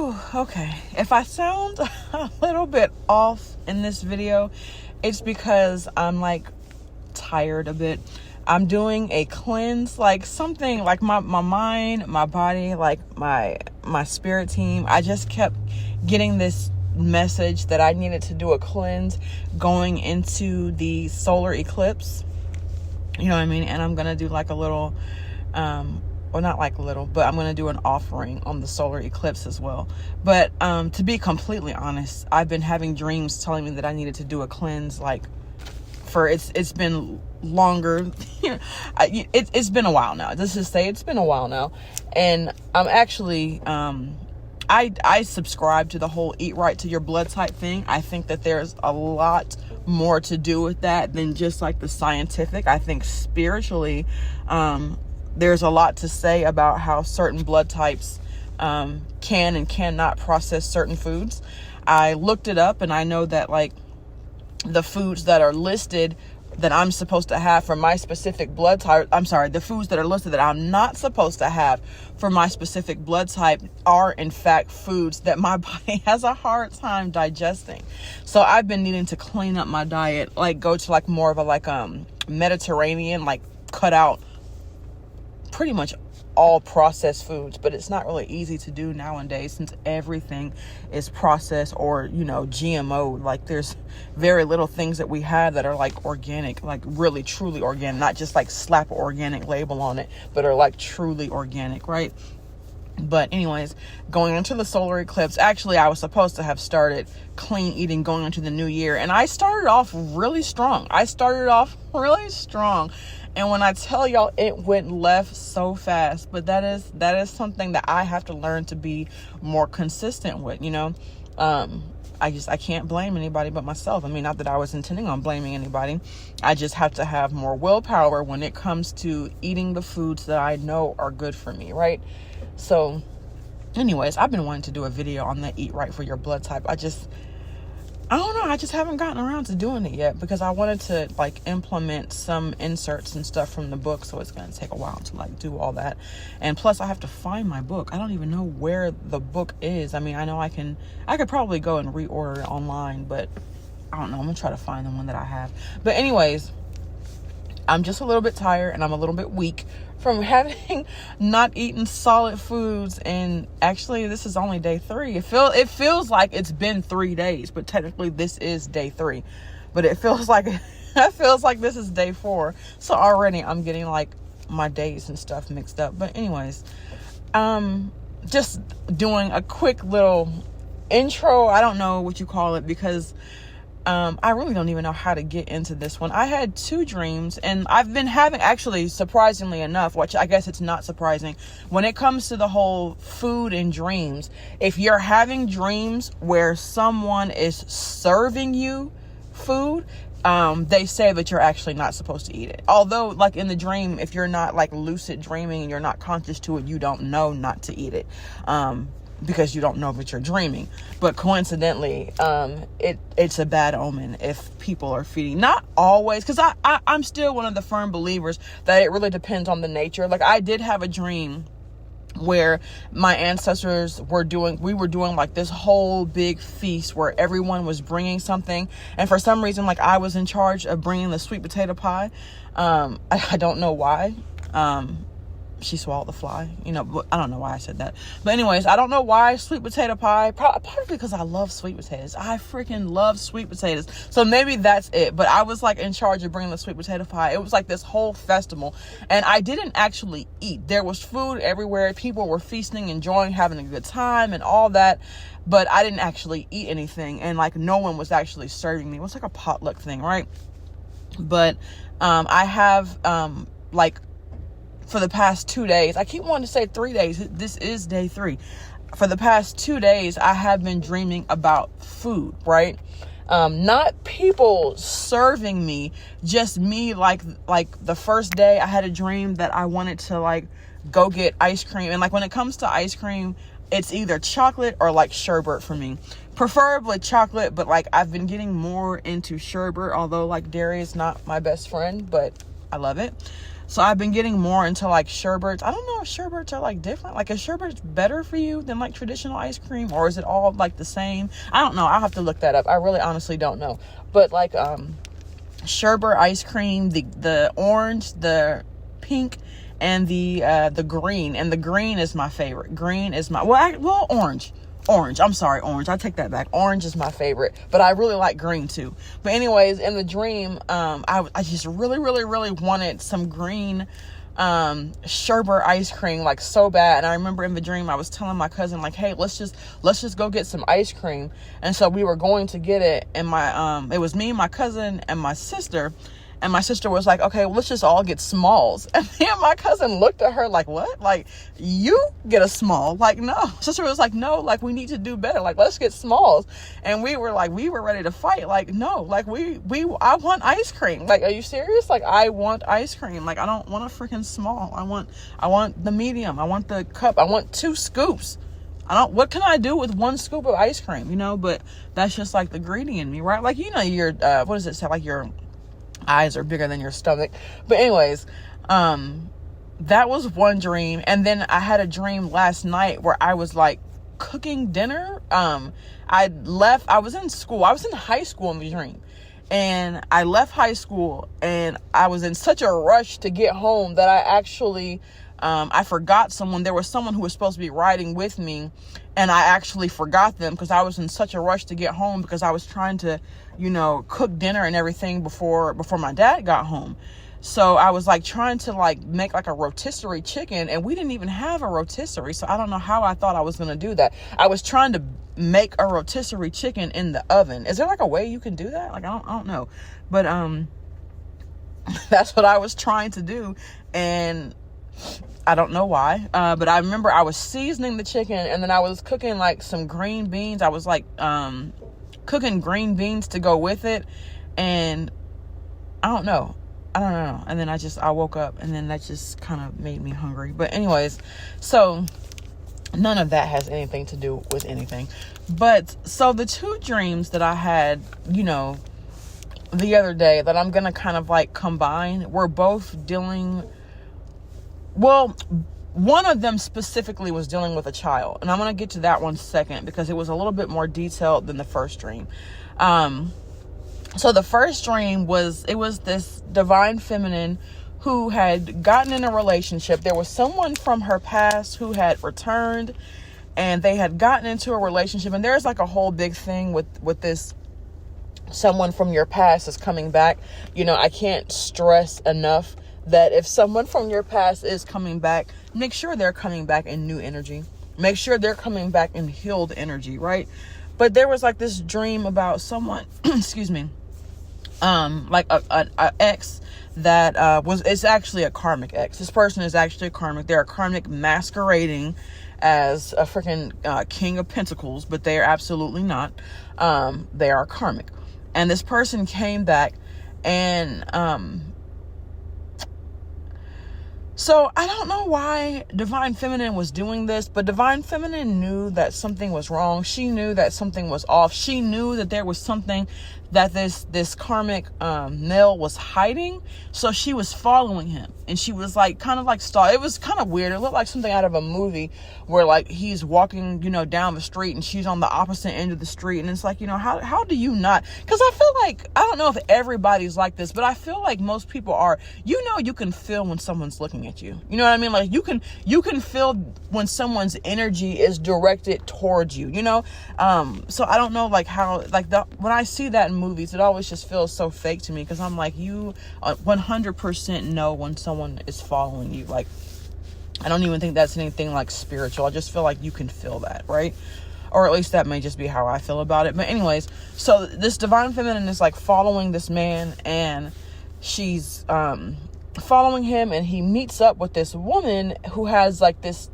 Whew, okay. If I sound a little bit off in this video, it's because I'm like tired a bit. I'm doing a cleanse, like something like my mind, my body, like my spirit team. I just kept getting this message that I needed to do a cleanse going into the solar eclipse. You know what I mean? And I'm going to do like a little, well, not like little, but I'm going to do an offering on the solar eclipse as well. But to be completely honest, I've been having dreams telling me that I needed to do a cleanse, like for it's been longer. It's been a while now. Let's just say it's been a while now. And I'm actually, I subscribe to the whole eat right to your blood type thing. I think that there's a lot more to do with that than just like the scientific. I think spiritually, there's a lot to say about how certain blood types can and cannot process certain foods. I looked it up and I know that like the foods that are listed that I'm supposed to have for my specific blood type, the foods that are listed that I'm not supposed to have for my specific blood type are in fact foods that my body has a hard time digesting. So I've been needing to clean up my diet, like go to like more of a Mediterranean, like cut out pretty much all processed foods, but it's not really easy to do nowadays since everything is processed or, GMO. Like there's very little things that we have that are like organic, like really truly organic, not just like slap an organic label on it, but are like truly organic, right? But anyways, going into the solar eclipse, actually I was supposed to have started clean eating going into the new year, and I started off really strong. And when I tell y'all, it went left so fast. But that is something that I have to learn to be more consistent with, I can't blame anybody but myself. I mean, not that I was intending on blaming anybody. I just have to have more willpower when it comes to eating the foods that I know are good for me, right? So anyways, I've been wanting to do a video on the eat right for your blood type. I don't know. I just haven't gotten around to doing it yet because I wanted to like implement some inserts and stuff from the book. So it's going to take a while to like do all that. And plus I have to find my book. I don't even know where the book is. I mean, I know I could probably go and reorder it online, but I don't know. I'm going to try to find the one that I have. But anyways, I'm just a little bit tired and I'm a little bit weak from having not eaten solid foods. And actually this is only day 3. It feels like it's been 3 days, but technically this is day 3, but it feels like this is day 4. So already I'm getting like my days and stuff mixed up. But anyways, just doing a quick little intro. I don't know what you call it because I really don't even know how to get into this one. I had 2 dreams, and I've been having, actually, surprisingly enough, which I guess it's not surprising, when it comes to the whole food and dreams, if you're having dreams where someone is serving you food, they say that you're actually not supposed to eat it. Although, like in the dream, if you're not like lucid dreaming and you're not conscious to it, you don't know not to eat it. Because you don't know that you're dreaming. But coincidentally, it's a bad omen if people are feeding. Not always, because I'm still one of the firm believers that it really depends on the nature. Like I did have a dream where my ancestors were doing like this whole big feast where everyone was bringing something, and for some reason, like I was in charge of bringing the sweet potato pie. I don't know why. She swallowed the fly, but I don't know why I said that. But anyways, I don't know why sweet potato pie, probably because I love sweet potatoes. I freaking love sweet potatoes. So maybe that's it. But I was like in charge of bringing the sweet potato pie. It was like this whole festival, and I didn't actually eat. There was food everywhere. People were feasting, enjoying, having a good time and all that. But I didn't actually eat anything, and like no one was actually serving me. It was like a potluck thing, right? But I have like for the past 2 days, I keep wanting to say 3 days. This is day 3. For the past 2 days, I have been dreaming about food, right? Not people serving me, just me. Like the first day I had a dream that I wanted to like go get ice cream. And like when it comes to ice cream, it's either chocolate or like sherbet for me. Preferably chocolate, but like I've been getting more into sherbet, although like dairy is not my best friend, but I love it. So I've been getting more into like sherbets. I don't know if sherbets are like different. Like, is sherbets better for you than like traditional ice cream, or is it all like the same? I don't know. I'll have to look that up. I really honestly don't know. But like sherbet ice cream, the orange, the pink, and the green. And the green is my favorite. Green is my orange. I'm sorry, orange. I take that back. Orange is my favorite, but I really like green too. But anyways, in the dream, I just really, really, really wanted some green sherbet ice cream, like, so bad. And I remember in the dream I was telling my cousin, like, hey, let's just go get some ice cream. And so we were going to get it, and it was me, my cousin, and my sister. And my sister was like, okay, well, let's just all get smalls. And me and my cousin looked at her like, what? Like, you get a small? Like, no. Sister was like, no, like, we need to do better. Like, let's get smalls. And we were ready to fight. Like, no, like, I want ice cream. Like, are you serious? Like, I want ice cream. Like, I don't want a freaking small. I want the medium. I want the cup. I want 2 scoops. What can I do with 1 scoop of ice cream? You know, but that's just like the greedy in me, right? Like, you know, what does it say? Like, your eyes are bigger than your stomach. But anyways, that was one dream. And then I had a dream last night where I was like cooking dinner. I was in school. I was in high school in the dream. And I left high school, and I was in such a rush to get home that I actually I forgot someone. There was someone who was supposed to be riding with me, and I actually forgot them because I was in such a rush to get home, because I was trying to, you know, cook dinner and everything before my dad got home. So I was like trying to like make like a rotisserie chicken, and we didn't even have a rotisserie. So I don't know how I thought I was going to do that. I was trying to make a rotisserie chicken in the oven. Is there like a way you can do that? Like, I don't know. But that's what I was trying to do. And I don't know why, but I remember I was seasoning the chicken, and then I was cooking like some green beans. I was like cooking green beans to go with it, and I don't know. And then I woke up, and then that just kind of made me hungry. But anyways, so none of that has anything to do with anything. But so the 2 dreams that I had, you know, the other day that I'm gonna kind of like combine, were both dealing. Well, one of them specifically was dealing with a child, and I'm going to get to that one second because it was a little bit more detailed than the first dream. So the first dream was this divine feminine who had gotten in a relationship. There was someone from her past who had returned, and they had gotten into a relationship. And there's like a whole big thing with this someone from your past is coming back. You know, I can't stress enough that if someone from your past is coming back, make sure they're coming back in new energy. Make sure they're coming back in healed energy, right? But there was like this dream about someone, excuse me, like a ex that it's actually a karmic ex. This person is actually a karmic. They're a karmic masquerading as a freaking king of pentacles, but they are absolutely not. They are karmic. And this person came back, and so I don't know why Divine Feminine was doing this, but Divine Feminine knew that something was wrong. She knew that something was off. She knew that there was something that this karmic male was hiding. So she was following him, and she was like kind of like it was kind of weird. It looked like something out of a movie where like he's walking, you know, down the street, and she's on the opposite end of the street. And it's like, you know, how do you not? Because I feel like, I don't know if everybody's like this, but I feel like most people are. You know, you can feel when someone's looking at you. You know what I mean? Like you can feel when someone's energy is directed towards you, you know? So I don't know like how, like when I see that in movies, it always just feels so fake to me, because I'm like, you 100% know when someone is following you. Like, I don't even think that's anything like spiritual. I just feel like you can feel that, right? Or at least that may just be how I feel about it. But anyways, so this Divine Feminine is like following this man, and she's following him, and he meets up with this woman who has like this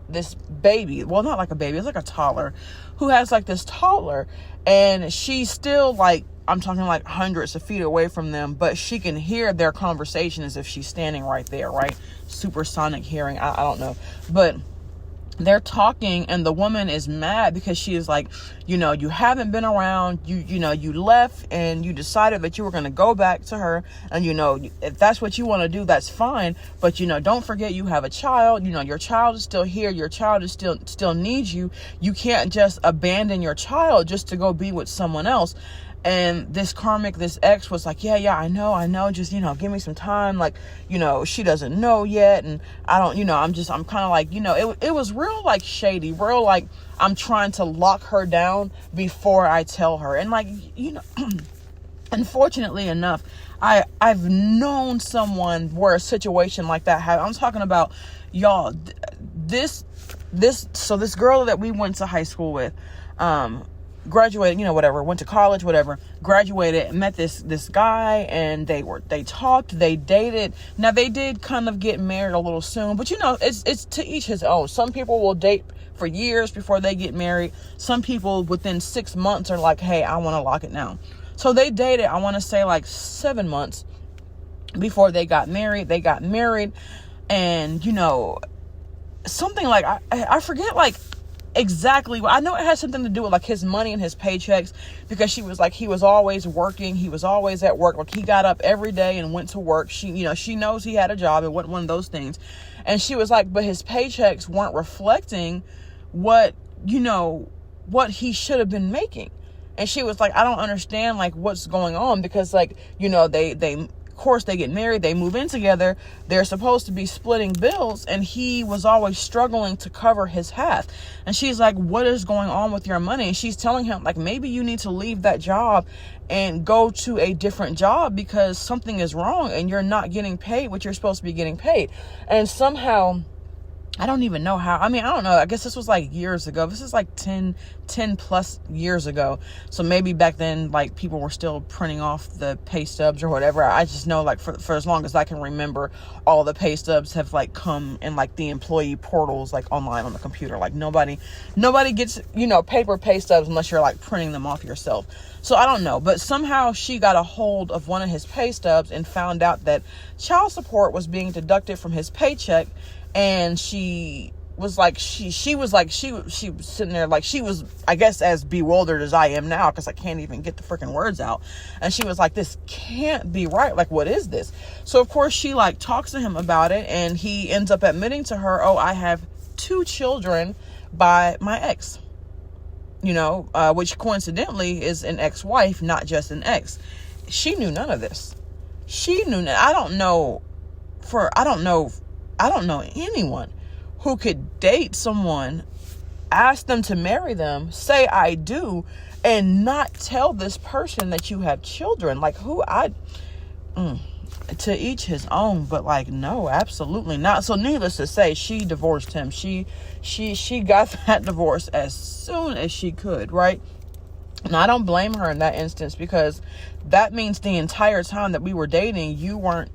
baby. Well, not like a baby, it's like a toddler, who has like this toddler, and she's still like, I'm talking like hundreds of feet away from them, but she can hear their conversation as if she's standing right there, right? Supersonic hearing, I don't know. But they're talking, and the woman is mad because she is like, you know, you haven't been around, you left and you decided that you were going to go back to her, and you know, if that's what you want to do, that's fine, but you know, don't forget you have a child, you know, your child is still here, your child is still needs you. You can't just abandon your child just to go be with someone else. And this ex was like, yeah, I know, just, you know, give me some time. Like, you know, she doesn't know yet. And I don't, you know, I'm kind of like, you know, it was real like shady, real like I'm trying to lock her down before I tell her. And like, you know, unfortunately enough, I've known someone where a situation like that happened. I'm talking about, y'all, so this girl that we went to high school with, graduated, you know, whatever, went to college, whatever, graduated, met this guy, and they talked, they dated. Now, they did kind of get married a little soon, but you know, it's to each his own. Some people will date for years before they get married. Some people within 6 months are like, hey, I want to lock it now. So they dated, I want to say like 7 months before they got married. They got married, and you know, something like, I forget like exactly. I know it has something to do with like his money and his paychecks, because she was like, he was always working, he was always at work, like he got up every day and went to work. She, you know, she knows he had a job, it wasn't one of those things. And she was like, but his paychecks weren't reflecting what, you know, what he should have been making. And she was like, I don't understand like what's going on, because like, you know, they of course they get married, they move in together, they're supposed to be splitting bills, and he was always struggling to cover his half. And she's like, what is going on with your money? And she's telling him like, maybe you need to leave that job and go to a different job, because something is wrong and you're not getting paid what you're supposed to be getting paid. And somehow, I don't even know how. I mean, I don't know. I guess this was like years ago. This is like 10 plus years ago. So maybe back then, like, people were still printing off the pay stubs or whatever. I just know, like, for as long as I can remember, all the pay stubs have like come in like the employee portals, like online on the computer. Like nobody gets, you know, paper pay stubs unless you're like printing them off yourself. So I don't know, but somehow she got a hold of one of his pay stubs and found out that child support was being deducted from his paycheck. And she was like, she was sitting there like, she was, I guess, as bewildered as I am now, because I can't even get the freaking words out. And she was like, this can't be right. Like, what is this? So of course she like talks to him about it, and he ends up admitting to her, oh, I have 2 children by my ex, you know, which coincidentally is an ex-wife, not just an ex. She knew none of this. She knew, I don't know anyone who could date someone, ask them to marry them, say I do, and not tell this person that you have children. Like, to each his own, but like, no, absolutely not. So needless to say, she divorced him. She got that divorce as soon as she could, right? And I don't blame her in that instance, because that means the entire time that we were dating, you weren't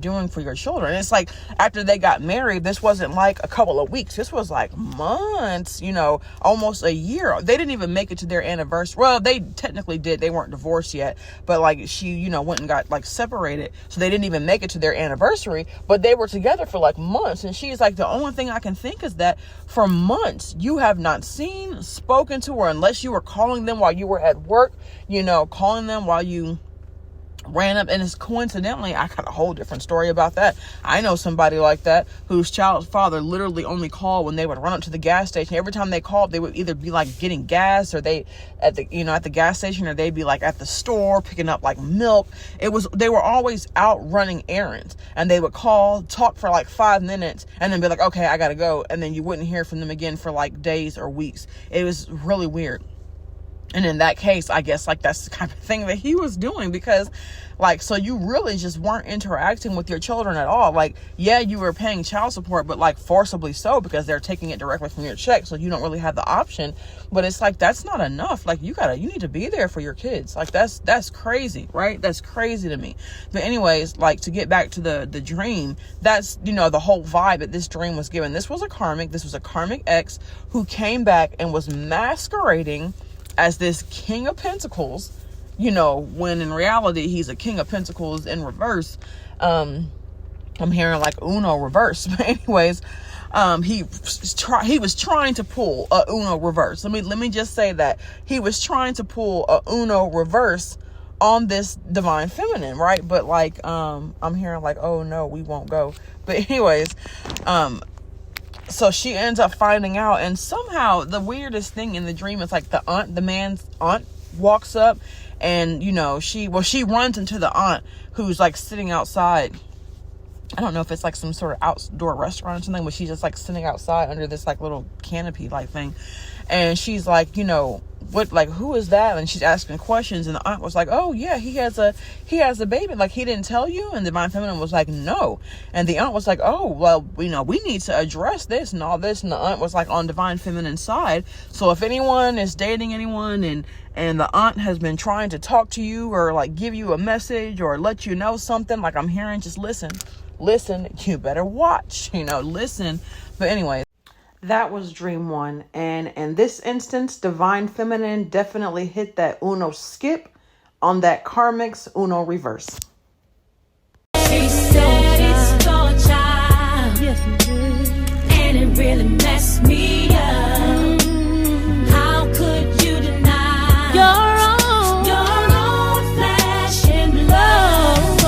doing for your children. It's like, after they got married, this wasn't like a couple of weeks. This was like months, you know, almost a year. They didn't even make it to their anniversary. Well, they technically did. They weren't divorced yet, but like, she, you know, went and got like separated. So they didn't even make it to their anniversary, but they were together for like months. And she's like, the only thing I can think is that for months you have not spoken to her, unless you were calling them while you were at work, you know, calling them while you ran up. And it's coincidentally, I got a whole different story about that. I know somebody like that whose child's father literally only called when they would run up to the gas station. Every time they called, they would either be like getting gas, or they at the gas station, or they'd be like at the store picking up like milk. They were always out running errands, and they would call, talk for like 5 minutes, and then be like, okay, I gotta go. And then you wouldn't hear from them again for like days or weeks. It was really weird. And in that case, I guess like that's the kind of thing that he was doing, because like, so you really just weren't interacting with your children at all. Like, yeah, you were paying child support, but like forcibly so, because they're taking it directly from your check. So you don't really have the option. But it's like, that's not enough. Like, you need to be there for your kids. Like, that's crazy, right? That's crazy to me. But anyways, like, to get back to the dream, that's, you know, the whole vibe that this dream was given. This was a karmic ex who came back and was masquerading as this King of Pentacles, you know, when in reality he's a King of Pentacles in reverse. I'm hearing like Uno reverse. But anyways, he was trying to pull a Uno reverse. Let me just say that he was trying to pull a Uno reverse on this divine feminine, right? But like, I'm hearing like, oh no, we won't go. But anyways, so she ends up finding out, and somehow the weirdest thing in the dream is like the man's aunt walks up, and she runs into the aunt who's like sitting outside. I don't know if it's like some sort of outdoor restaurant or something, but she's just like sitting outside under this like little canopy like thing. And she's like, what, like, who is that? And she's asking questions, and the aunt was like, oh yeah, he has a baby. Like, he didn't tell you? And Divine Feminine was like, no. And the aunt was like, oh, well, we need to address this and all this. And the aunt was like on Divine Feminine's side. So if anyone is dating anyone and the aunt has been trying to talk to you or like give you a message or let you know something, like I'm hearing, just listen, you better watch, listen. But anyway, that was dream 1. And in this instance, Divine Feminine definitely hit that Uno skip on that Karmic's Uno reverse. She said it's your child. Yes, it did. And it really messed me up. How could you deny your own flesh and blood?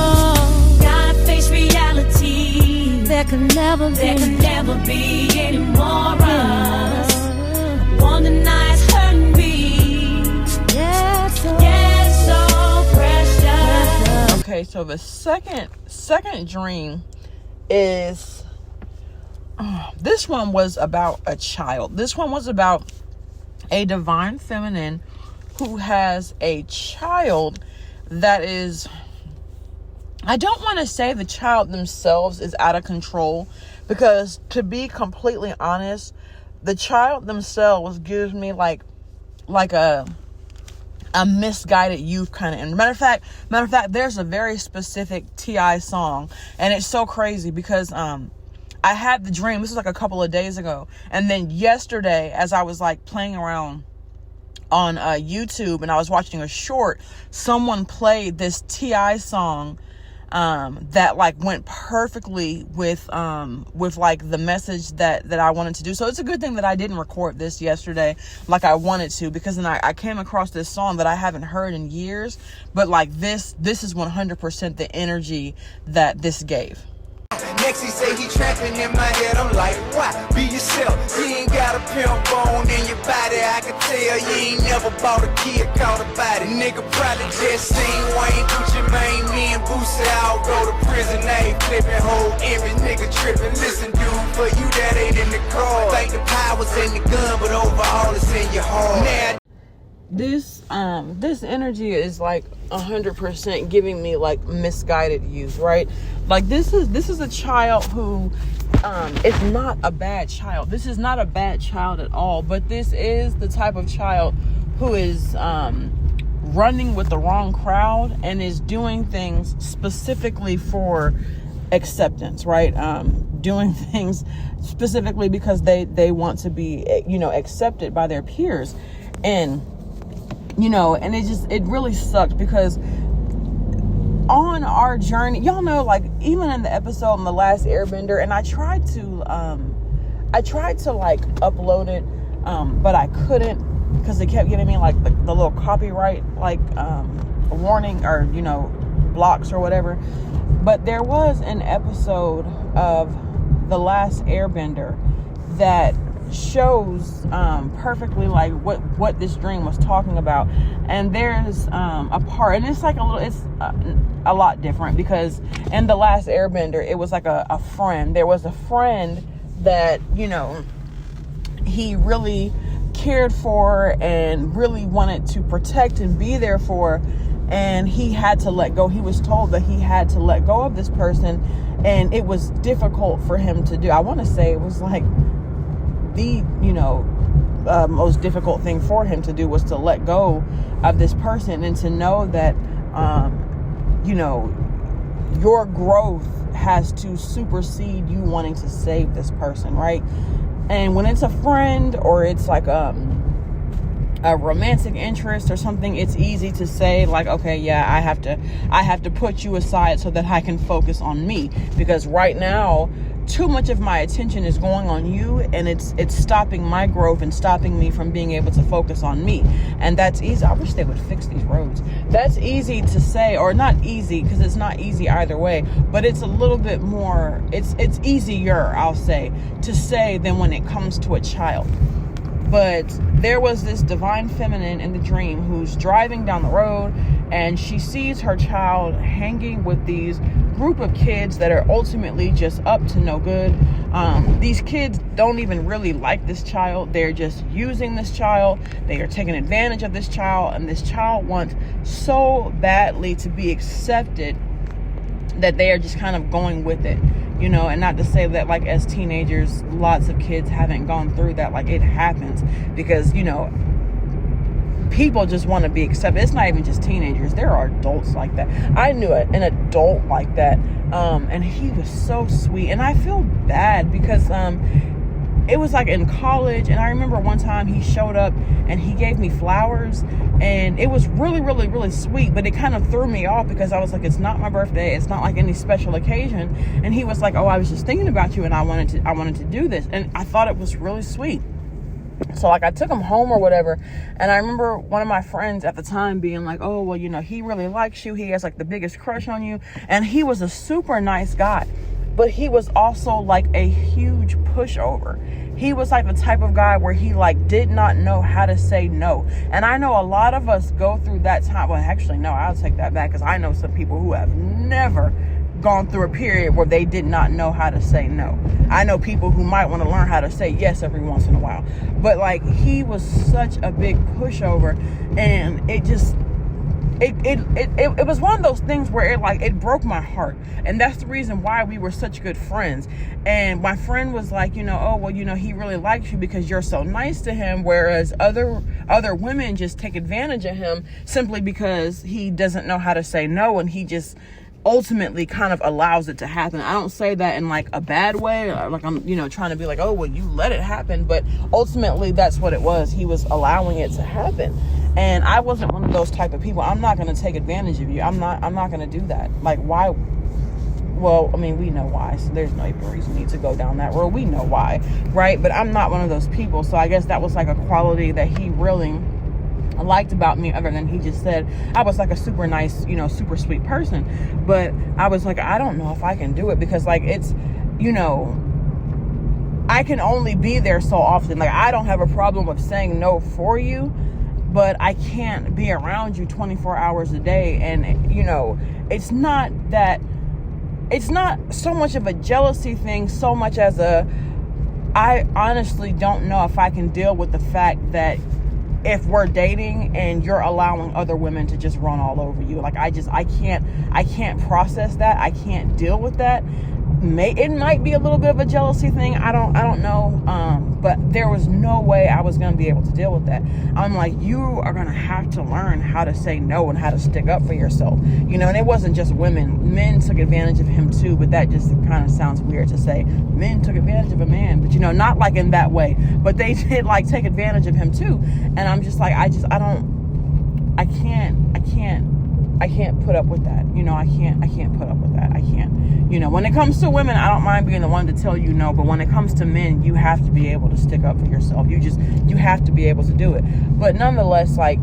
Gotta face reality. There could never be any more of us. One night's hurting me. Yeah, so precious. Okay, so the second dream is this one was about a child. This one was about a Divine Feminine who has a child that is, I don't want to say the child themselves is out of control, because to be completely honest, the child themselves gives me like a misguided youth kind of. And matter of fact, there's a very specific T.I. song, and it's so crazy because I had the dream. This was like a couple of days ago, and then yesterday, as I was like playing around on YouTube and I was watching a short, someone played this T.I. song that like went perfectly with like the message that I wanted to do. So it's a good thing that I didn't record this yesterday like I wanted to, because then I came across this song that I haven't heard in years, but like this is 100% the energy that this gave. Next he say he trapping in my head, I'm like, why? Be yourself, you ain't got a pimp bone in your body. I can tell you ain't never bought a kid, caught a body. Nigga probably just seen Wayne Gucci Mane, me and Boosie all go to prison. They ain't flipping whole image, nigga tripping. Listen dude, for you that ain't in the car. Think the power's in the gun, but overall it's in your heart. Now this energy is like 100% giving me like misguided youth, right? Like this is a child who is not a bad child. This is not a bad child at all, but this is the type of child who is running with the wrong crowd and is doing things specifically for acceptance, right? Doing things specifically because they want to be, accepted by their peers. And and it really sucked, because on our journey, y'all know, like even in the episode on The Last Airbender, and I tried to like upload it, but I couldn't, because they kept giving me like the little copyright like warning, or blocks or whatever. But there was an episode of The Last Airbender that shows perfectly like what this dream was talking about. And there's a part, and it's like it's a lot different, because in The Last Airbender it was like a friend. There was a friend that he really cared for and really wanted to protect and be there for, and he had to let go. He was told that he had to let go of this person, and it was difficult for him to do. I want to say it was like the most difficult thing for him to do was to let go of this person, and to know that your growth has to supersede you wanting to save this person, right? And when it's a friend, or it's like a romantic interest or something, it's easy to say like, okay, yeah, I have to put you aside so that I can focus on me, because right now too much of my attention is going on you, and it's stopping my growth and stopping me from being able to focus on me. And that's easy. I wish they would fix these roads. That's easy to say, or not easy, because it's not easy either way, but it's a little bit more, it's easier, I'll say, to say than when it comes to a child. But there was this divine feminine in the dream who's driving down the road, and she sees her child hanging with these group of kids that are ultimately just up to no good. These kids don't even really like this child. They're just using this child. They are taking advantage of this child, and this child wants so badly to be accepted that they are just kind of going with it, you know. And not to say that, like, as teenagers, lots of kids haven't gone through that. Like, it happens because, you know, people just want to be accepted. It's not even just teenagers. There are adults like that. I knew an adult like that, and he was so sweet. And I feel bad because it was like in college, and I remember one time he showed up and he gave me flowers, and it was really, really, really sweet, but it kind of threw me off because I was like, it's not my birthday, it's not like any special occasion. And he was like, oh, I was just thinking about you, and I wanted to do this. And I thought it was really sweet. So, like, I took him home or whatever, and I remember one of my friends at the time being like, oh, well, you know, he really likes you, he has like the biggest crush on you. And he was a super nice guy, but he was also like a huge pushover. He was like the type of guy where he like did not know how to say no. And I know a lot of us go through that time. Well, actually, no, I'll take that back, because I know some people who have never gone through a period where they did not know how to say no. I know people who might want to learn how to say yes every once in a while. But like, he was such a big pushover, and it just, it was one of those things where it broke my heart. And that's the reason why we were such good friends. And my friend was like, you know, oh, well, you know, he really likes you because you're so nice to him, whereas other women just take advantage of him simply because he doesn't know how to say no, and he just ultimately kind of allows it to happen. I don't say that in like a bad way, or like I'm, you know, trying to be like, oh, well, you let it happen, but ultimately that's what it was. He was allowing it to happen. And I wasn't one of those type of people. I'm not going to take advantage of you. I'm not going to do that. Like, why? Well, I mean, we know why, so there's no even reason need to go down that road. We know why, right? But I'm not one of those people. So I guess that was like a quality that he really liked about me, other than he just said I was like a super nice, you know, super sweet person. But I was like, I don't know if I can do it, because like, it's, you know, I can only be there so often. Like, I don't have a problem with saying no for you, but I can't be around you 24 hours a day. And, you know, it's not so much of a jealousy thing, so much as I honestly don't know if I can deal with the fact that if we're dating and you're allowing other women to just run all over you. Like, I can't process that. I can't deal with that. It might be a little bit of a jealousy thing. I don't know. But there was no way I was going to be able to deal with that. I'm like, you are going to have to learn how to say no and how to stick up for yourself. You know, and it wasn't just women. Men took advantage of him too, but that just kind of sounds weird to say. Men took advantage of a man, but, you know, not like in that way. But they did like take advantage of him too. And I'm just like, I can't put up with that. You know, I can't put up with that. I can't. You know, when it comes to women, I don't mind being the one to tell you no, but when it comes to men, you have to be able to stick up for yourself. You have to be able to do it. But nonetheless, like,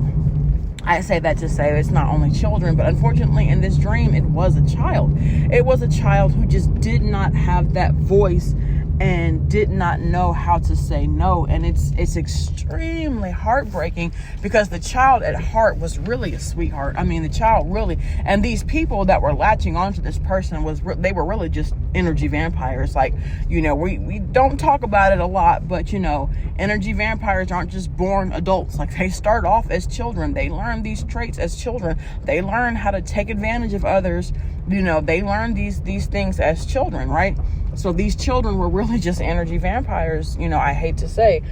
I say that to say it's not only children, but unfortunately in this dream, it was a child. It was a child who just did not have that voice and did not know how to say no. And it's extremely heartbreaking, because the child at heart was really a sweetheart. I mean, the child really, and these people that were latching onto this person they were really just energy vampires. Like, you know, we don't talk about it a lot, but, you know, energy vampires aren't just born adults. Like, they start off as children. They learn these traits as children. They learn how to take advantage of others. You know, they learn these things as children, right? So these children were really just energy vampires, you know, I hate to say.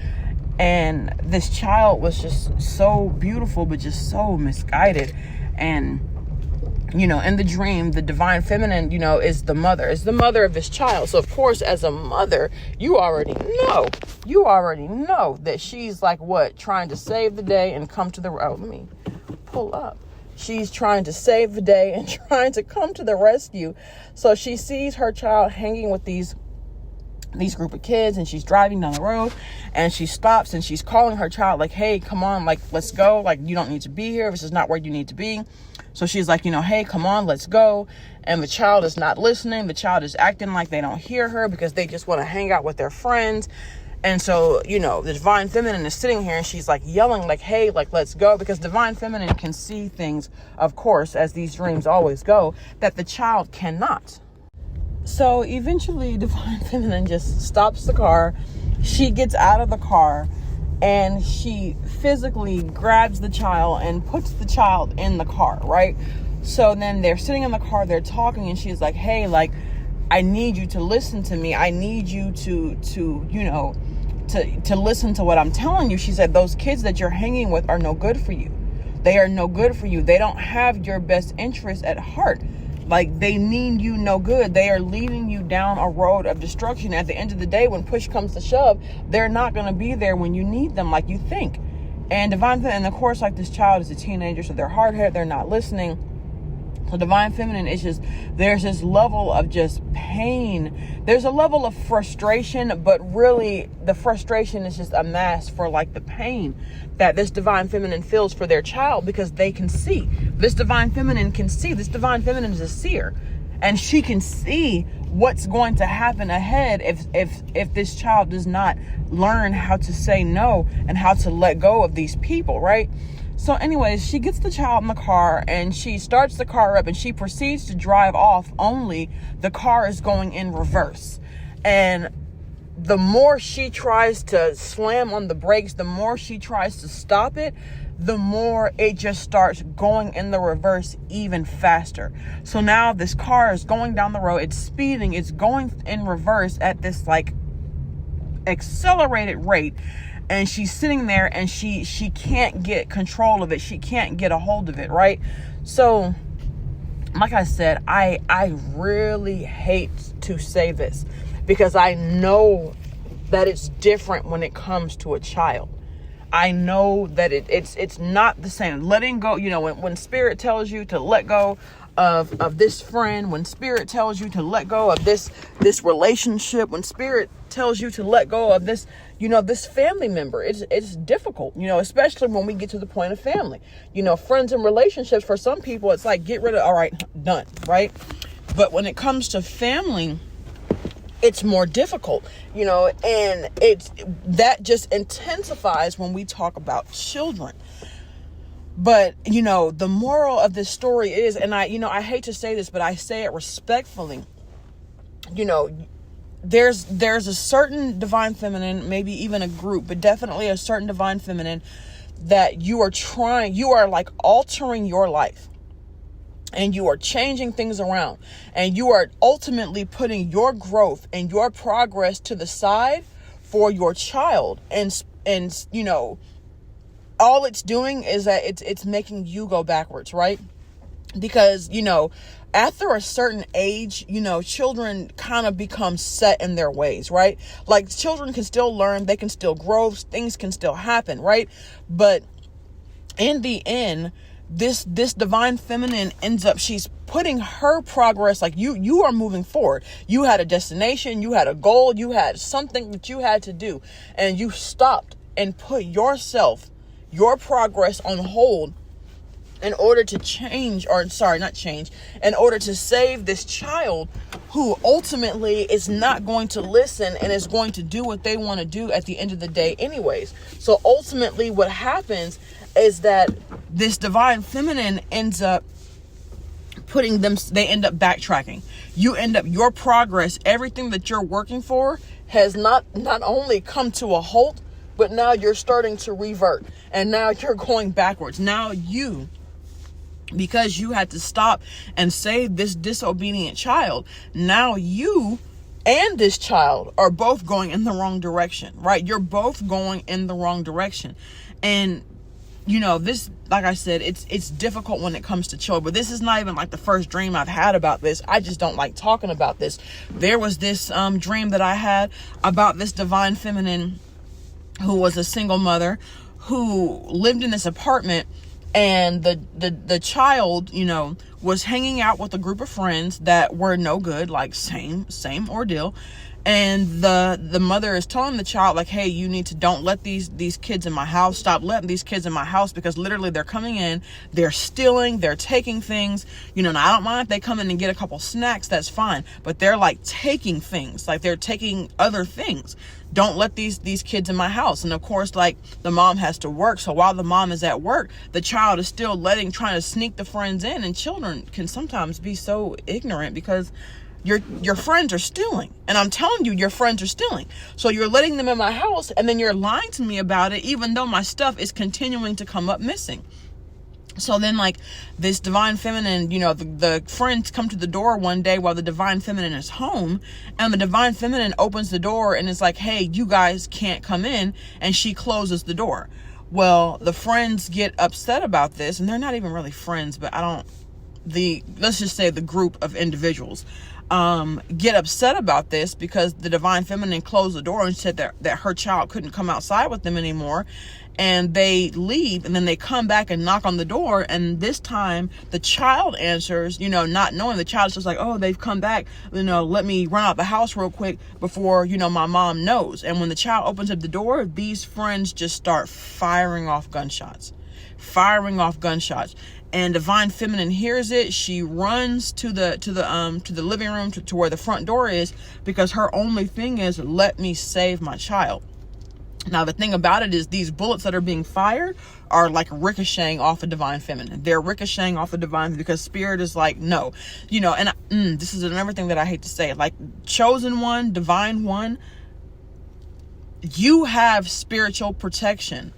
And this child was just so beautiful, but just so misguided. And, you know, in the dream, the divine feminine, you know, is the mother of this child. So of course, as a mother, you already know that she's like, what, trying to save the day and come to the, let me pull up. She's trying to save the day and trying to come to the rescue. So she sees her child hanging with these these group of kids, and she's driving down the road, and she stops and she's calling her child like, hey, come on, like, let's go. Like, you don't need to be here. This is not where you need to be. So she's like, hey, come on, let's go. And the child is not listening. The child is acting like they don't hear her because they just want to hang out with their friends. And so, the divine feminine is sitting here and she's like yelling like, hey, like, let's go. Because divine feminine can see things, of course, as these dreams always go, that the child cannot. So eventually divine feminine just stops the car. She gets out of the car and she physically grabs the child and puts the child in the car, right? So then they're sitting in the car, they're talking, and she's like, hey, like, I need you to listen to me. I need you to listen to what I'm telling you. She said, those kids that you're hanging with are no good for you. They are no good for you. They don't have your best interest at heart. Like, they mean you no good. They are leading you down a road of destruction. At the end of the day, when push comes to shove, they're not going to be there when you need them like you think. And divine feminine, and of course, like, this child is a teenager, so they're hard-headed, they're not listening. So divine feminine is just, there's this level of just pain. There's a level of frustration, but really the frustration is just a mask for like the pain that this divine feminine feels for their child, because they can see. This divine feminine can see. This divine feminine is a seer, and she can see what's going to happen ahead if this child does not learn how to say no and how to let go of these people, right? So anyways, she gets the child in the car and she starts the car up and she proceeds to drive off, only the car is going in reverse. And the more she tries to slam on the brakes, the more she tries to stop it, the more it just starts going in the reverse even faster. So now this car is going down the road, it's speeding, it's going in reverse at this like accelerated rate. And she's sitting there and she can't get control of it. She can't get a hold of it, right? So, like I said, I really hate to say this because I know that it's different when it comes to a child. I know that it's not the same. Letting go, when spirit tells you to let go of this friend, when spirit tells you to let go of this relationship, when spirit tells you to let go of this, this family member, it's difficult, especially when we get to the point of family. Friends and relationships, for some people, it's like, get rid of, all right, done, right? But when it comes to family, it's more difficult, and that just intensifies when we talk about children. But, the moral of this story is, and I hate to say this, but I say it respectfully, there's a certain divine feminine, maybe even a group, but definitely a certain divine feminine that you are like altering your life. And you are changing things around, and you are ultimately putting your growth and your progress to the side for your child. And all it's doing is that it's making you go backwards, right? Because, after a certain age, children kind of become set in their ways, right? Like, children can still learn, they can still grow, things can still happen, right? But in the end, this divine feminine ends up, she's putting her progress, like you are moving forward. You had a destination, you had a goal, you had something that you had to do, and you stopped and put your progress on hold in order to in order to save this child who ultimately is not going to listen and is going to do what they want to do at the end of the day anyways. So ultimately what happens is that this divine feminine ends up they end up backtracking. Your progress, everything that you're working for has not only come to a halt, but now you're starting to revert, and now you're going backwards. Now because you had to stop and save this disobedient child, now you and this child are both going in the wrong direction, right? You're both going in the wrong direction. And this, like I said, it's difficult when it comes to children, but this is not even like the first dream I've had about this. I just don't like talking about this. There was this dream that I had about this divine feminine who was a single mother who lived in this apartment, and the child, was hanging out with a group of friends that were no good, like same ordeal. And the mother is telling the child, like, hey, you need to, don't let these kids in my house. Stop letting these kids in my house, because literally they're coming in, they're stealing, they're taking things. Now I don't mind if they come in and get a couple snacks, that's fine. But they're like taking things, like they're taking other things. Don't let these kids in my house. And of course, like, the mom has to work. So while the mom is at work, the child is still trying to sneak the friends in. And children can sometimes be so ignorant, because your friends are stealing. And I'm telling you, your friends are stealing. So you're letting them in my house, and then you're lying to me about it, even though my stuff is continuing to come up missing. So then, like, this divine feminine, the friends come to the door one day while the divine feminine is home, and the divine feminine opens the door and is like, hey, you guys can't come in, and she closes the door. Well, the friends get upset about this, and they're not even really friends, but let's just say the group of individuals get upset about this, because the divine feminine closed the door and said that her child couldn't come outside with them anymore. And they leave, and then they come back and knock on the door, and this time the child answers, not knowing. The child's just like, oh, they've come back, let me run out the house real quick before my mom knows. And when the child opens up the door, these friends just start firing off gunshots. And divine feminine hears it. She runs to the living room to where the front door is, because her only thing is, let me save my child. Now, the thing about it is, these bullets that are being fired are like ricocheting off of divine feminine. They're ricocheting off of divine, because spirit is like, no, and this is another thing that I hate to say, like, chosen one, divine one, you have spiritual protection.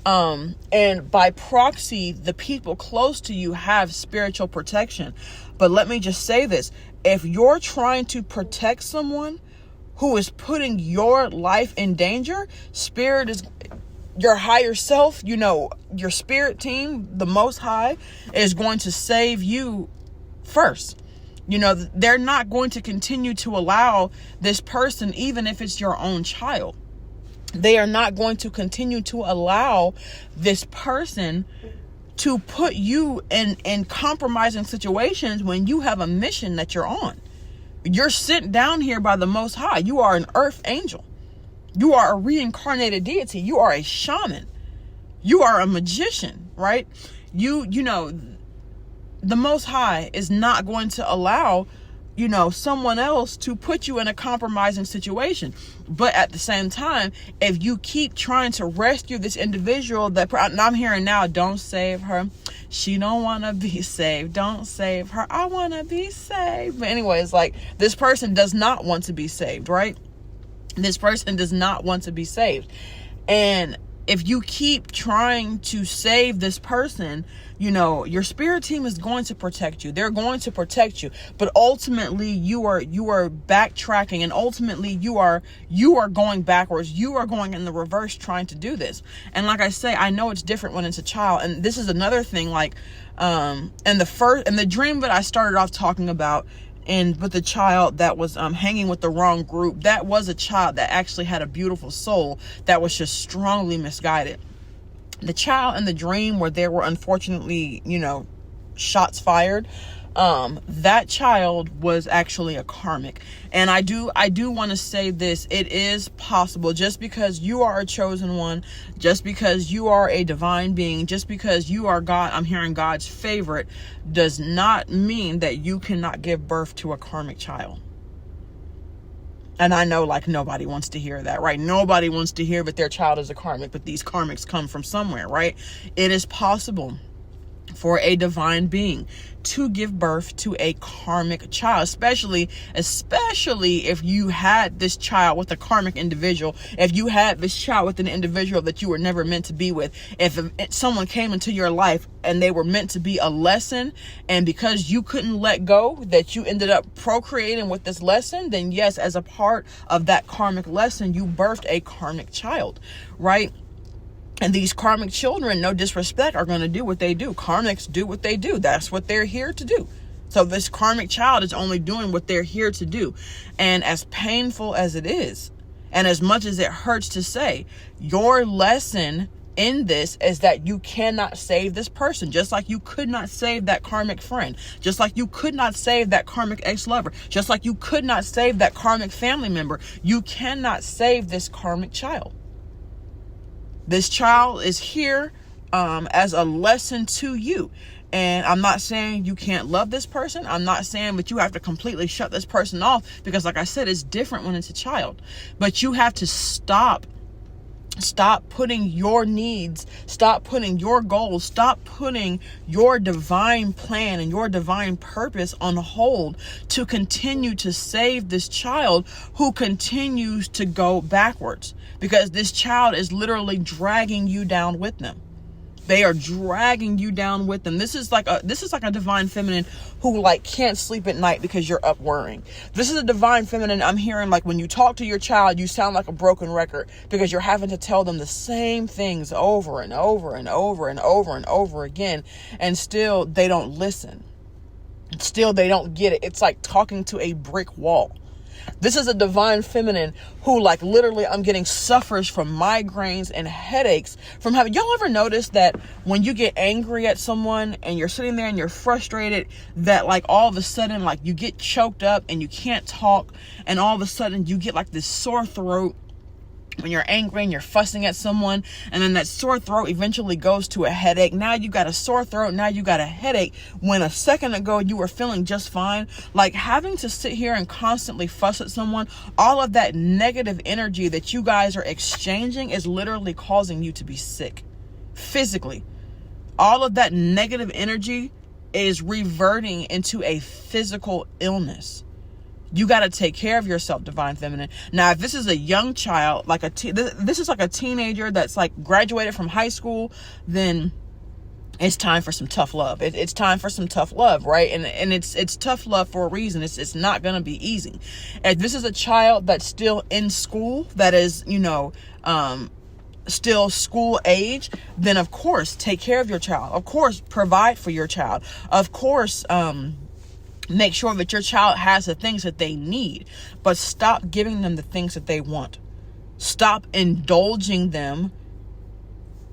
And by proxy, the people close to you have spiritual protection. But let me just say this. If you're trying to protect someone who is putting your life in danger, spirit is, your higher self, your spirit team, the Most High, is going to save you first. They're not going to continue to allow this person, even if it's your own child. They are not going to continue to allow this person to put you in compromising situations when you have a mission that you're on. You're sent down here by the Most High. You are an earth angel. You are a reincarnated deity. You are a shaman. You are a magician, right? The Most High is not going to allow, someone else to put you in a compromising situation. But at the same time, if you keep trying to rescue this individual and I'm hearing now, don't save her. She don't want to be saved. Don't save her. I want to be saved. But anyways, like, this person does not want to be saved, right? This person does not want to be saved. And if you keep trying to save this person, your spirit team is going to protect you. They're going to protect you. But ultimately, you are backtracking, and ultimately you are going backwards. You are going in the reverse trying to do this. And like I say, I know it's different when it's a child. And this is another thing, like, and the dream that I started off talking about, and with the child that was hanging with the wrong group, that was a child that actually had a beautiful soul that was just strongly misguided. The child in the dream where there were unfortunately, shots fired, that child was actually a karmic. And I do want to say this. It is possible, just because you are a chosen one, just because you are a divine being, just because you are God, I'm hearing God's favorite, does not mean that you cannot give birth to a karmic child. And I know, like, nobody wants to hear that, right? Nobody wants to hear that their child is a karmic, but these karmics come from somewhere, right? It is possible for a divine being to give birth to a karmic child, especially if you had this child with a karmic individual, if you had this child with an individual that you were never meant to be with, if someone came into your life and they were meant to be a lesson, and because you couldn't let go, that you ended up procreating with this lesson, then yes, as a part of that karmic lesson, you birthed a karmic child, right? And these karmic children, no disrespect, are going to do what they do. Karmics do what they do. That's what they're here to do. So this karmic child is only doing what they're here to do. And as painful as it is, and as much as it hurts to say, your lesson in this is that you cannot save this person, just like you could not save that karmic friend, just like you could not save that karmic ex-lover, just like you could not save that karmic family member. You cannot save this karmic child. This child is here as a lesson to you. And I'm not saying you can't love this person. I'm not saying that you have to completely shut this person off, because like I said, it's different when it's a child. But you have to stop putting your needs, stop putting your goals, stop putting your divine plan and your divine purpose on hold to continue to save this child who continues to go backwards, because this child is literally dragging you down with them. They are dragging you down with them. This is like a divine feminine who like can't sleep at night because you're up worrying. This is a divine feminine I'm hearing, like when you talk to your child, you sound like a broken record because you're having to tell them the same things over and over and over and over and over again. And still they don't listen. Still they don't get it. It's like talking to a brick wall. This is a divine feminine who like literally I'm getting suffers from migraines and headaches from having. Y'all ever notice that when you get angry at someone and you're sitting there and you're frustrated, that like all of a sudden like you get choked up and you can't talk, and all of a sudden you get like this sore throat when you're angry and you're fussing at someone, and then that sore throat eventually goes to a headache. Now you got a sore throat, now you got a headache, when a second ago you were feeling just fine. Like having to sit here and constantly fuss at someone, all of that negative energy that you guys are exchanging is literally causing you to be sick physically. All of that negative energy is reverting into a physical illness. You got to take care of yourself, divine feminine. Now, if this is a young child, like this is like a teenager that's like graduated from high school, then it's time for some tough love. It's time for some tough love, right? And it's tough love for a reason. It's not going to be easy. If this is a child that's still in school, that is, still school age, then of course, take care of your child. Of course, provide for your child. Of course, make sure that your child has the things that they need, but stop giving them the things that they want. Stop indulging them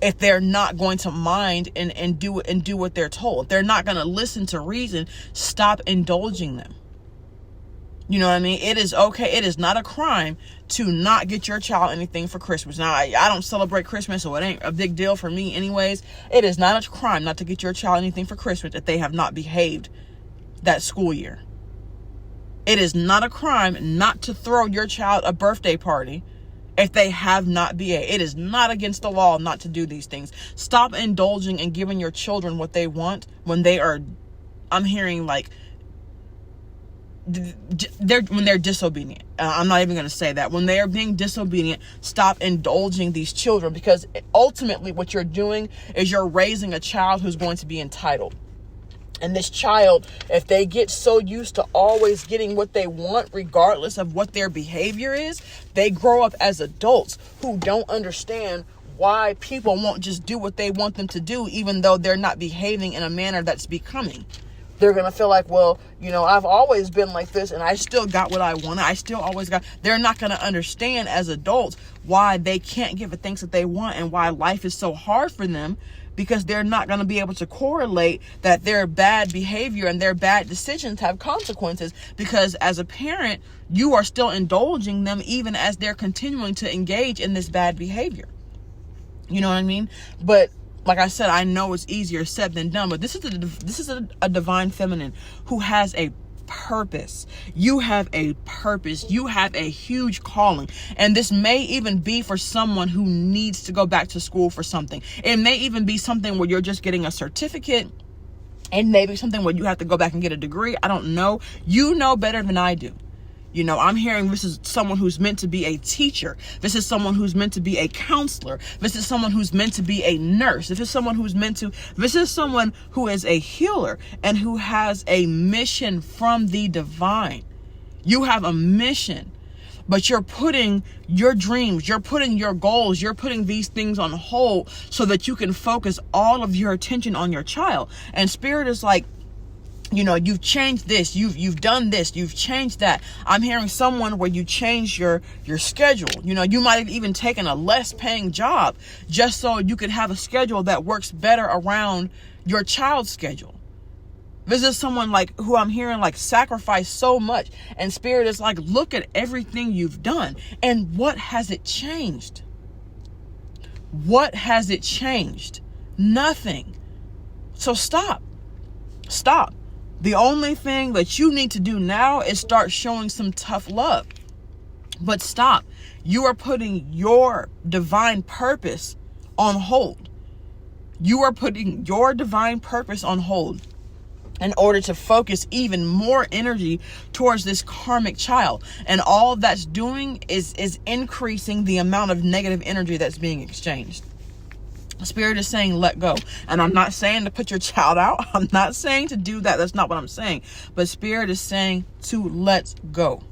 if they're not going to mind and do what they're told. If they're not going to listen to reason, stop indulging them. You know what I mean? It is okay. It is not a crime to not get your child anything for Christmas. Now, I don't celebrate Christmas, so it ain't a big deal for me anyways. It is not a crime not to get your child anything for Christmas if they have not behaved that school year. It is not a crime not to throw your child a birthday party if they have not behaved. It is not against the law not to do these things. Stop indulging and giving your children what they want when they are, I'm hearing like, when they're disobedient. I'm not even going to say that. When they are being disobedient, stop indulging these children, because ultimately what you're doing is you're raising a child who's going to be entitled. And this child, if they get so used to always getting what they want, regardless of what their behavior is, they grow up as adults who don't understand why people won't just do what they want them to do, even though they're not behaving in a manner that's becoming. They're going to feel like, well, I've always been like this and I still got what I wanted. I still always got. They're not going to understand as adults why they can't get the things that they want and why life is so hard for them, because they're not going to be able to correlate that their bad behavior and their bad decisions have consequences, because as a parent, you are still indulging them even as they're continuing to engage in this bad behavior. You know what I mean? But like I said, I know it's easier said than done, but this is a divine feminine who has a purpose. You have a purpose. You have a huge calling. And this may even be for someone who needs to go back to school for something. It may even be something where you're just getting a certificate, and maybe something where you have to go back and get a degree. I don't know. You know better than I do. I'm hearing this is someone who's meant to be a teacher. This is someone who's meant to be a counselor. This is someone who's meant to be a nurse. This is someone who is a healer and who has a mission from the divine. You have a mission, but you're putting your dreams, you're putting your goals, you're putting these things on hold so that you can focus all of your attention on your child. And Spirit is like, you've changed this, you've done this, you've changed that. I'm hearing someone where you change your schedule. You might have even taken a less paying job just so you could have a schedule that works better around your child's schedule. This is someone like who I'm hearing like sacrifice so much, and Spirit is like, look at everything you've done, and what has it changed? What has it changed? Nothing. So stop. The only thing that you need to do now is start showing some tough love. But stop. You are putting your divine purpose on hold. You are putting your divine purpose on hold in order to focus even more energy towards this karmic child. And all that's doing is increasing the amount of negative energy that's being exchanged. Spirit is saying, let go. And I'm not saying to put your child out. I'm not saying to do that. That's not what I'm saying. But Spirit is saying to let go.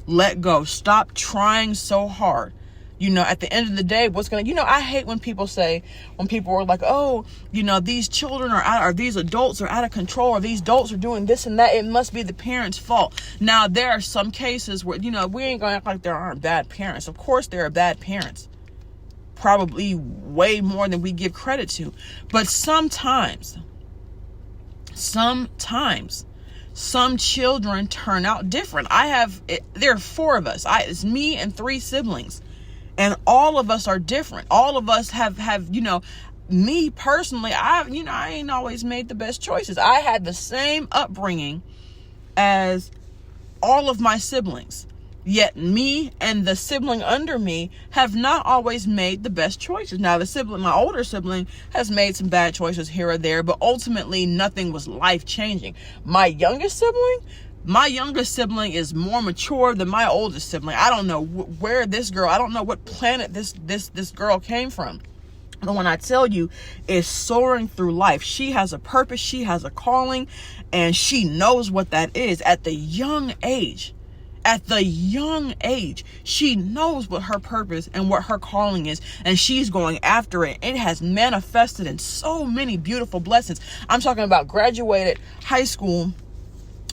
Let go. Stop trying so hard. At the end of the day, I hate when people are like, oh, these children or these adults are out of control, or these adults are doing this and that. It must be the parents' fault. Now, there are some cases where, we ain't going to act like there aren't bad parents. Of course, there are bad parents. Probably way more than we give credit to. But sometimes some children turn out different. There are 4 of us. It's me and 3 siblings. And all of us are different. All of us have me personally, I ain't always made the best choices. I had the same upbringing as all of my siblings. Yet me and the sibling under me have not always made the best choices. Now, my older sibling has made some bad choices here or there, but ultimately nothing was life-changing. My youngest sibling is more mature than my oldest sibling. I don't know where this girl, I don't know what planet this girl came from. But when I tell you, is soaring through life. She has a purpose, she has a calling, and she knows what that is at the young age. At the young age, she knows what her purpose and what her calling is, and she's going after it. It has manifested in so many beautiful blessings. I'm talking about graduated high school,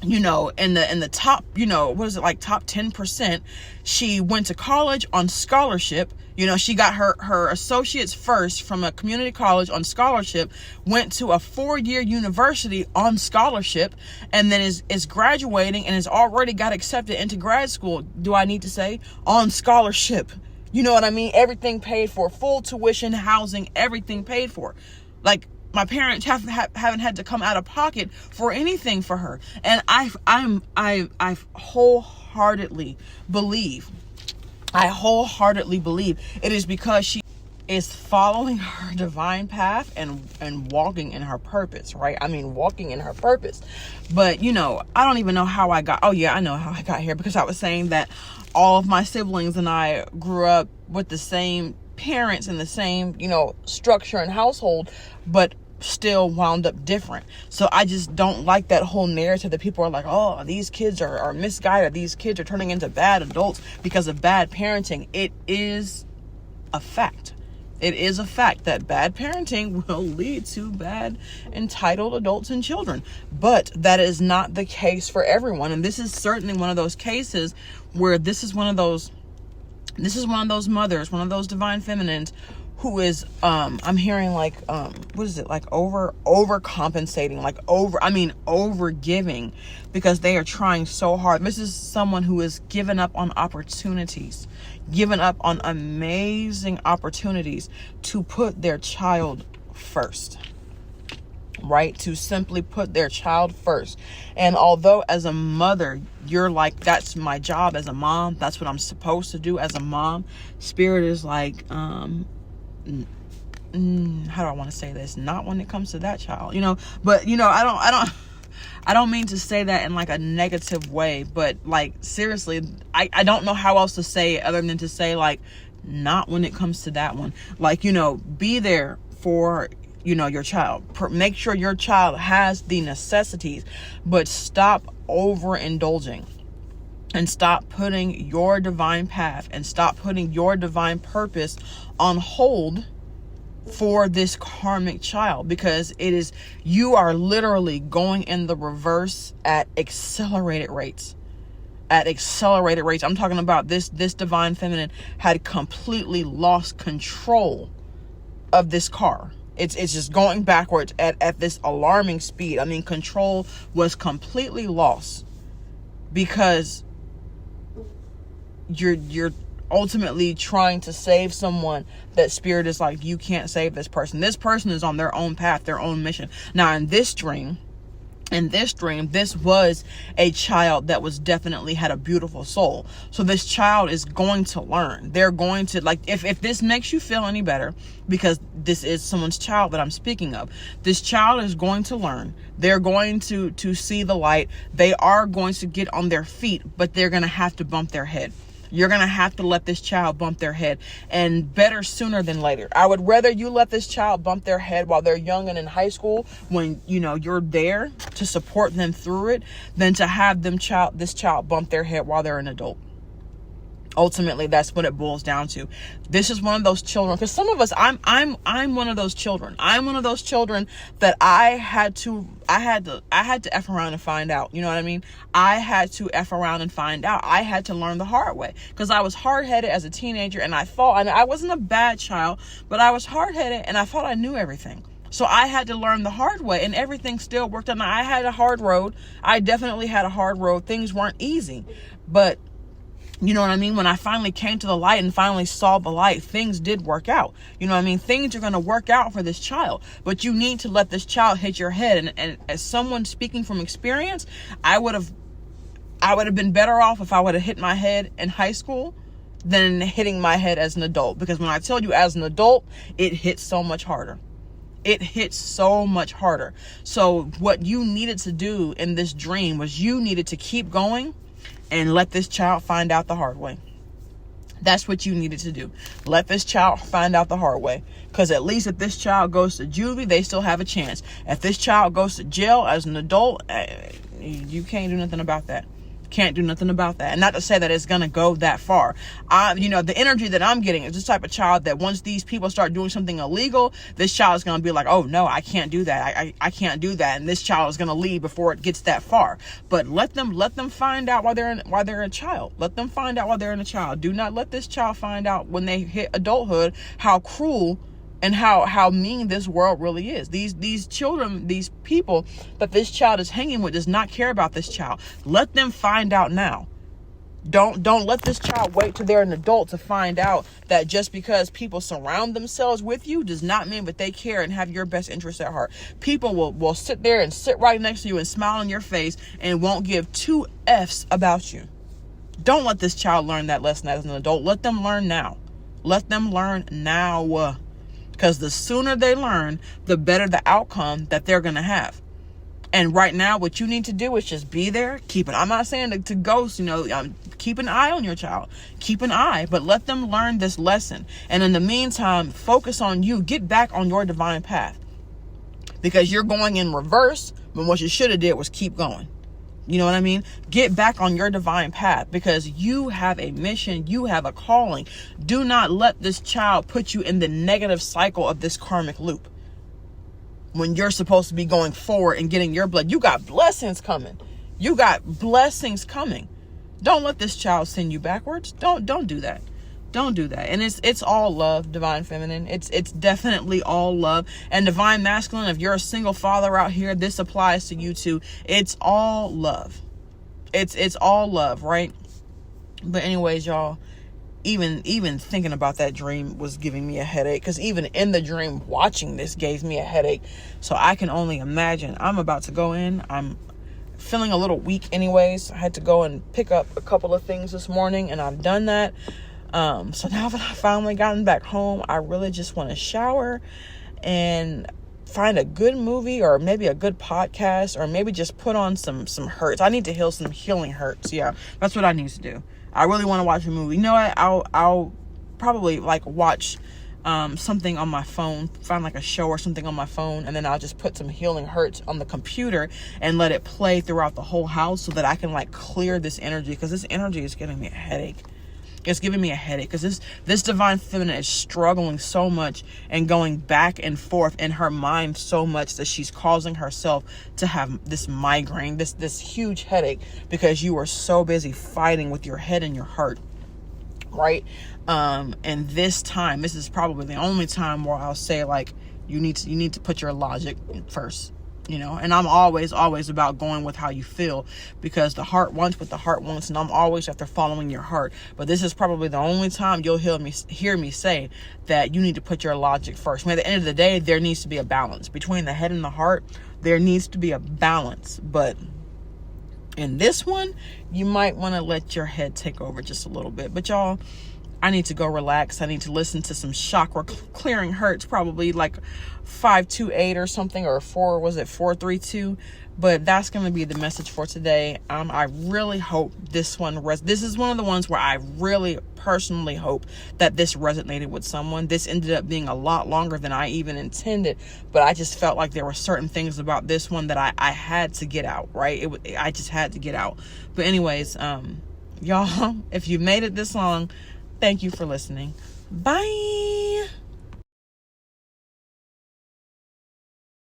in the top, top 10%. She went to college on scholarship. She got her associates first from a community college on scholarship, went to a 4-year university on scholarship, and then is graduating and has already got accepted into grad school. Do I need to say? On scholarship. You know what I mean? Everything paid for, full tuition, housing, everything paid for. Like, my parents haven't had to come out of pocket for anything for her. And I wholeheartedly believe it is because she is following her divine path and walking in her purpose, right? I mean, walking in her purpose. But, I don't even know how I got, I know how I got here, because I was saying that all of my siblings and I grew up with the same parents and the same, structure and household, but still wound up different. So I just don't like that whole narrative that people are like, oh, these kids are misguided, these kids are turning into bad adults because of bad parenting. It is a fact. It is a fact that bad parenting will lead to bad, entitled adults and children. But that is not the case for everyone. And this is certainly one of those cases where this is one of those mothers, one of those divine feminines who is, I'm hearing like, what is it? Like overcompensating, over giving, because they are trying so hard. This is someone who has given up on opportunities, given up on amazing opportunities to put their child first, right? To simply put their child first. And although as a mother, you're like, that's my job as a mom, that's what I'm supposed to do as a mom, Spirit is like, how do I want to say this? Not when it comes to that child, but I don't mean to say that in like a negative way, but like, seriously, I don't know how else to say it other than to say like, not when it comes to that one. Like, be there for, your child. Make sure your child has the necessities, but stop overindulging. And stop putting your divine path and stop putting your divine purpose on hold for this karmic child, because you are literally going in the reverse at accelerated rates. I'm talking about this divine feminine had completely lost control of this car. It's just going backwards at this alarming speed. I mean, control was completely lost, because you're ultimately trying to save someone that spirit is like, you can't save this person. This person is on their own path, their own mission. Now, in this dream, this was a child that was definitely had a beautiful soul. So this child is going to learn. They're going to, like, if this makes you feel any better, because this is someone's child that I'm speaking of, this child is going to learn. They're going to see the light. They are going to get on their feet, but they're going to have to bump their head. You're going to have to let this child bump their head, and better sooner than later. I would rather you let this child bump their head while they're young and in high school, when, you know, you're there to support them through it, than to have this child bump their head while they're an adult. Ultimately, that's what it boils down to. This is one of those children, because some of us, I'm one of those children. I'm one of those children that I had to F around and find out. You know what I mean? I had to F around and find out. I had to learn the hard way, because I was hard-headed as a teenager, and I wasn't a bad child, but I was hard-headed and I thought I knew everything. So I had to learn the hard way, and everything still worked out. Now, I had a hard road. I definitely had a hard road. Things weren't easy, but you know what I mean? When I finally came to the light and finally saw the light, things did work out. You know what I mean? Things are going to work out for this child, but you need to let this child hit your head. And as someone speaking from experience, I would have been better off if I would have hit my head in high school than hitting my head as an adult. Because when I tell you, as an adult, it hits so much harder. It hits so much harder. So what you needed to do in this dream was you needed to keep going and let this child find out the hard way. That's what you needed to do. Let this child find out the hard way. Because at least if this child goes to juvie, they still have a chance. If this child goes to jail as an adult, you can't do nothing about that. Can't do nothing about that. And not to say that it's going to go that far. The energy that I'm getting is this type of child that once these people start doing something illegal, this child is going to be like, oh no, I can't do that. I can't do that. And this child is going to leave before it gets that far. But let them find out while they're a child. Let them find out while they're in a child. Do not let this child find out when they hit adulthood how cruel and how mean this world really is. These children, these people that this child is hanging with does not care about this child. Let them find out now. Don't let this child wait till they're an adult to find out that just because people surround themselves with you does not mean that they care and have your best interest at heart. People will sit there and sit right next to you and smile in your face and won't give two F's about you. Don't let this child learn that lesson as an adult. Let them learn now. Let them learn now. Because the sooner they learn, the better the outcome that they're going to have. And right now, what you need to do is just be there. I'm not saying to ghost, keep an eye on your child. Keep an eye, but let them learn this lesson. And in the meantime, focus on you. Get back on your divine path. Because you're going in reverse, but what you should have did was keep going. You know what I mean? Get back on your divine path, because you have a mission. You have a calling. Do not let this child put you in the negative cycle of this karmic loop. When you're supposed to be going forward and getting your blood, you got blessings coming. You got blessings coming. Don't let this child send you backwards. Don't do that. Don't do that. And it's all love, divine feminine. It's definitely all love. And divine masculine, if you're a single father out here, this applies to you too. It's all love. It's all love, right? But anyways, y'all, even thinking about that dream was giving me a headache, because even in the dream, watching this gave me a headache. So I can only imagine. I'm about to go in. I'm feeling a little weak anyways. I had to go and pick up a couple of things this morning, and I've done that. So now that I've finally gotten back home, I really just want to shower and find a good movie, or maybe a good podcast, or maybe just put on some hurts. I need to heal some healing hurts. Yeah, that's what I need to do. I really want to watch a movie. You know what? I'll probably watch something on my phone, find a show or something on my phone, and then I'll just put some healing hurts on the computer and let it play throughout the whole house so that I can clear this energy, because this energy is giving me a headache. It's giving me a headache because this divine feminine is struggling so much and going back and forth in her mind so much that she's causing herself to have this migraine, this huge headache, because you are so busy fighting with your head and your heart, right? And this is probably the only time where I'll say, like, you need to put your logic first. You know, and I'm always about going with how you feel, because the heart wants what the heart wants, and I'm always after following your heart. But this is probably the only time you'll hear me say that you need to put your logic first. I mean, at the end of the day, there needs to be a balance between the head and the heart. There needs to be a balance. But in this one, you might want to let your head take over just a little bit. But y'all, I need to go relax. I need to listen to some chakra clearing hertz, probably like 528 or something, or 432. But that's going to be the message for today. I really hope this one this is one of the ones where I really personally hope that this resonated with someone. This ended up being a lot longer than I even intended, but I just felt like there were certain things about this one that I had to get out, right? I just had to get out. But anyways, y'all, if you made it this long, thank you for listening. Bye.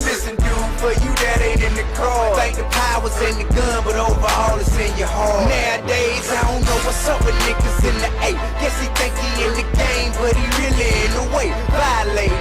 Listen, dude, for you that ain't in the car. Think the power's in the gun, but overall it's in your heart. Nowadays, I don't know what's up with niggas in the A. Guess he think he in the game, but he really in the way. Violating.